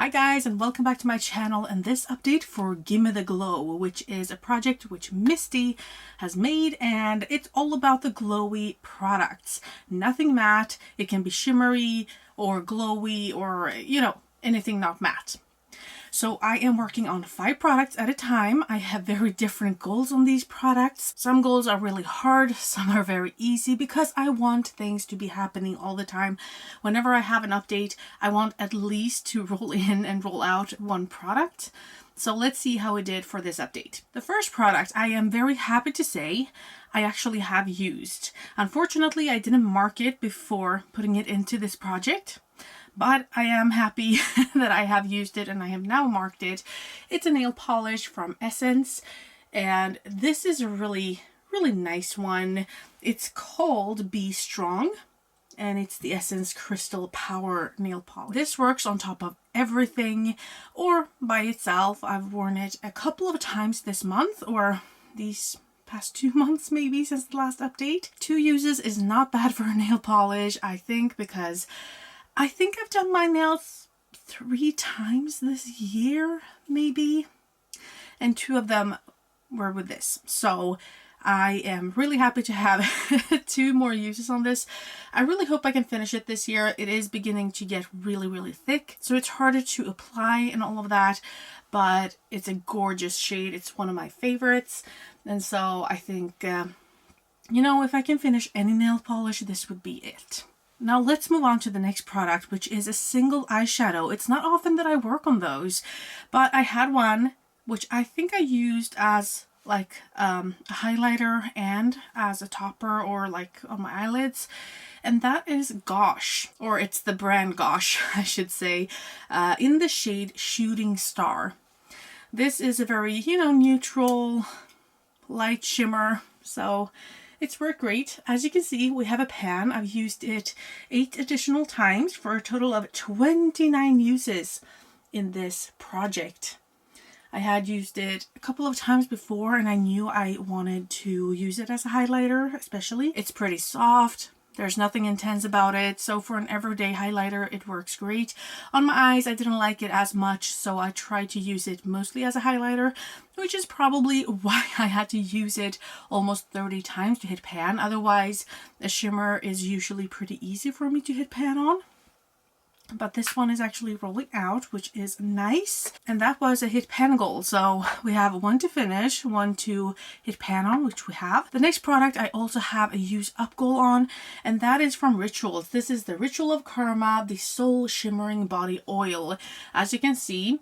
Hi guys, and welcome back to my channel and this update for Gimme Da Glow, which is a project which Misty has made, and it's all about the glowy products. Nothing matte. It can be shimmery or glowy or, anything not matte. So I am working on 5 products at a time. I have very different goals on these products. Some goals are really hard, some are very easy because I want things to be happening all the time. Whenever I have an update, I want at least to roll in and roll out one product. So let's see how it did for this update. The first product, I am very happy to say, I actually have used. Unfortunately, I didn't mark it before putting it into this project, but I am happy that I have used it and I have now marked it. It's a nail polish from Essence, and this is a really nice one. It's called Be Strong, and it's the Essence Crystal Power Nail Polish. This works on top of everything or by itself. I've worn it a couple of times this month, or these past 2 months maybe, since the last update. 2 uses is not bad for a nail polish, I think, because I think I've done my nails 3 times this year, maybe, and 2 of them were with this. So I am really happy to have 2 more uses on this. I really hope I can finish it this year. It is beginning to get really thick, so it's harder to apply and all of that, but it's a gorgeous shade. It's one of my favorites, and so I think, if I can finish any nail polish, this would be it. Now let's move on to the next product, which is a single eyeshadow. It's not often that I work on those, but I had one which I think I used as like a highlighter and as a topper, or like on my eyelids, and that is Gosh, or it's the brand Gosh, I should say, in the shade Shooting Star. This is a very, neutral light shimmer, so it's worked great. As you can see, we have a pan. I've used it 8 additional times for a total of 29 uses in this project. I had used it a couple of times before and I knew I wanted to use it as a highlighter especially. It's pretty soft. There's nothing intense about it, so for an everyday highlighter it works great. On my eyes I didn't like it as much, so I tried to use it mostly as a highlighter, which is probably why I had to use it almost 30 times to hit pan. Otherwise, a shimmer is usually pretty easy for me to hit pan on. But this one is actually rolling out, which is nice. And that was a hit pan goal. So we have 1 to finish, 1 to hit pan on, which we have. The next product I also have a use up goal on, and that is from Rituals. This is the Ritual of Karma, the Soul Shimmering Body Oil. As you can see,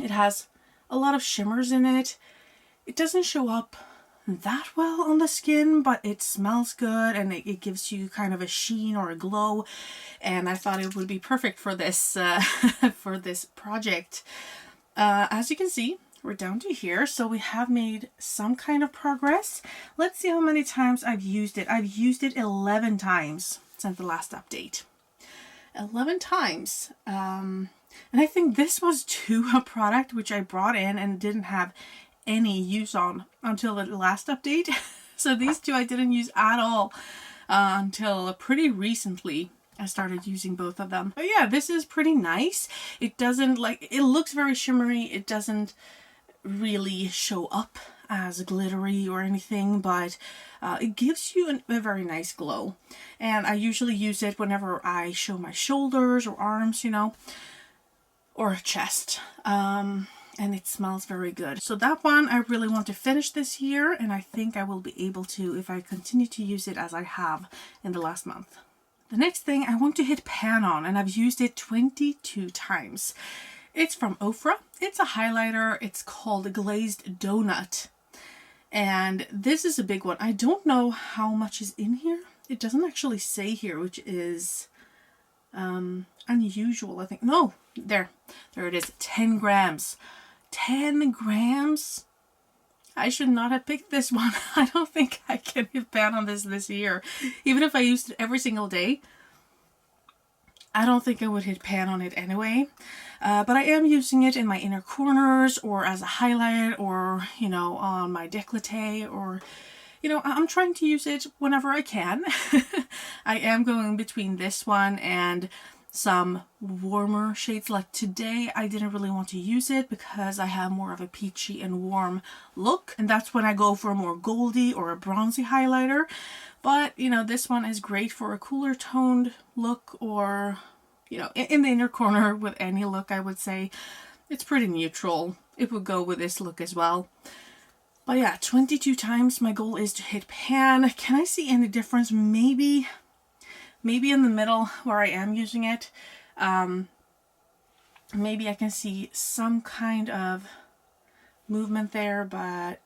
it has a lot of shimmers in it. It doesn't show up that well on the skin, but it smells good and it gives you kind of a sheen or a glow, and I thought it would be perfect for this for this project. As you can see, we're down to here, so we have made some kind of progress. Let's see how many times I've used it. I've used it 11 times since the last update. 11 times. And I think this was too a product which I brought in and didn't have any use on until the last update. So these 2 I didn't use at all until pretty recently. I started using both of them. But yeah, this is pretty nice. It doesn't it looks very shimmery. It doesn't really show up as glittery or anything, but it gives you a very nice glow. And I usually use it whenever I show my shoulders or arms, or chest. And it smells very good. So that one I really want to finish this year, and I think I will be able to if I continue to use it as I have in the last month. The next thing I want to hit pan on, and I've used it 22 times. It's from Ofra. It's a highlighter. It's called Glazed Donut. And this is a big one. I don't know how much is in here. It doesn't actually say here, which is unusual, I think. No, there it is. 10 grams. 10 grams? I should not have picked this one. I don't think I can hit pan on this year. Even if I used it every single day, I don't think I would hit pan on it anyway. But I am using it in my inner corners, or as a highlight, or, on my décolleté, or, I'm trying to use it whenever I can. I am going between this one and some warmer shades. Like today I didn't really want to use it because I have more of a peachy and warm look, and that's when I go for a more goldy or a bronzy highlighter. But you know, this one is great for a cooler toned look, or you know, in the inner corner with any look. I would say it's pretty neutral. It would go with this look as well. But yeah, 22 times. My goal is to hit pan. Can I see any difference? Maybe in the middle where I am using it. Maybe I can see some kind of movement there, but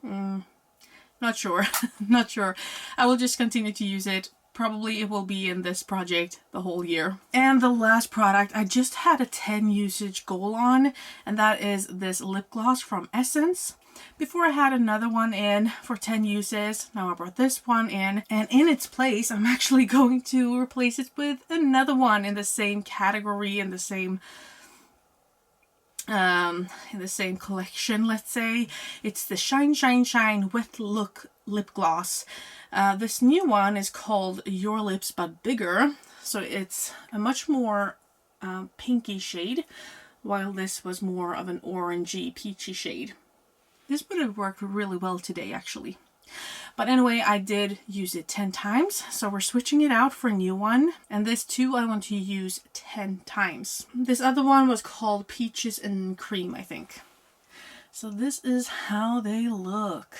not sure. Not sure. I will just continue to use it. Probably it will be in this project the whole year. And the last product, I just had a 10 usage goal on, and that is this lip gloss from Essence. Before I had another one in for 10 uses. Now I brought this one in, and in its place I'm actually going to replace it with another one in the same category, in the same collection, let's say. It's the Shine Shine Shine Wet Look lip gloss. This new one is called Your Lips But Bigger, so it's a much more pinky shade, while this was more of an orangey peachy shade. This would have worked really well today, actually. But anyway, I did use it 10 times, so we're switching it out for a new one. And this too, I want to use 10 times. This other one was called Peaches and Cream, I think. So this is how they look.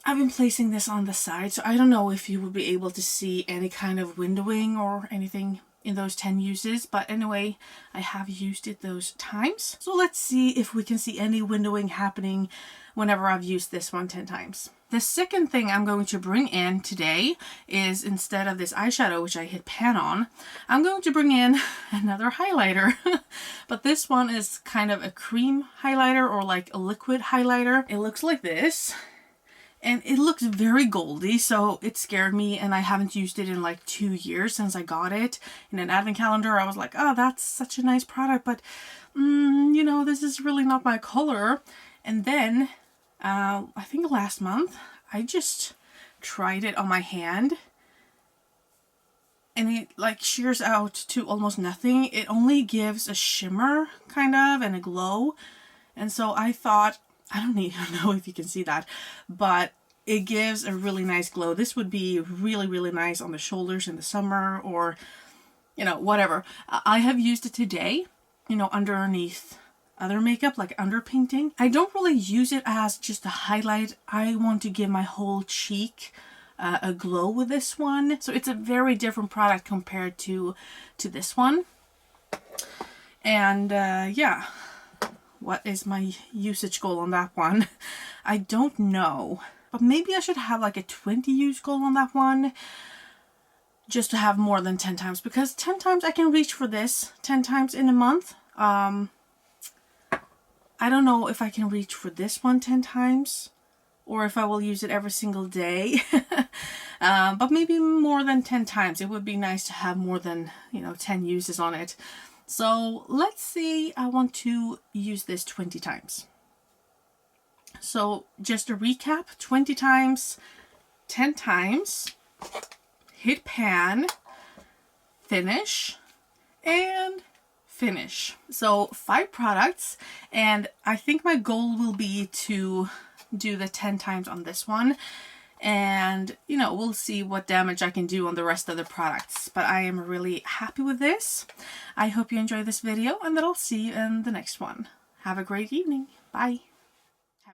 I've been placing this on the side, so I don't know if you will be able to see any kind of windowing or anything in those 10 uses, but anyway, I have used it those times. So let's see if we can see any windowing happening whenever I've used this one 10 times. The second thing I'm going to bring in today is, instead of this eyeshadow, which I hit pan on, I'm going to bring in another highlighter. But this one is kind of a cream highlighter, or like a liquid highlighter. It looks like this. And it looks very goldy, so it scared me, and I haven't used it in like 2 years since I got it. In an advent calendar, I was like, oh, that's such a nice product, but, you know, this is really not my color. And then, I think last month, I just tried it on my hand, and it like shears out to almost nothing. It only gives a shimmer, kind of, and a glow. And so I thought, I don't even know if you can see that, but it gives a really nice glow. This would be really, really nice on the shoulders in the summer, or, you know, whatever. I have used it today, you know, underneath other makeup, like underpainting. I don't really use it as just a highlight. I want to give my whole cheek a glow with this one. So it's a very different product compared to this one. And yeah. What is my usage goal on that one? I don't know. But maybe I should have like a 20 use goal on that one, just to have more than 10 times. Because 10 times I can reach for this 10 times in a month. I don't know if I can reach for this one 10 times, or if I will use it every single day. But maybe more than 10 times. It would be nice to have more than, you know, 10 uses on it. So let's see, I want to use this 20 times. So just a recap, 20 times, 10 times, hit pan, finish, and finish. So 5 products, and I think my goal will be to do the 10 times on this one. And, you know, we'll see what damage I can do on the rest of the products. But I am really happy with this. I hope you enjoyed this video, and that I'll see you in the next one. Have a great evening. Bye.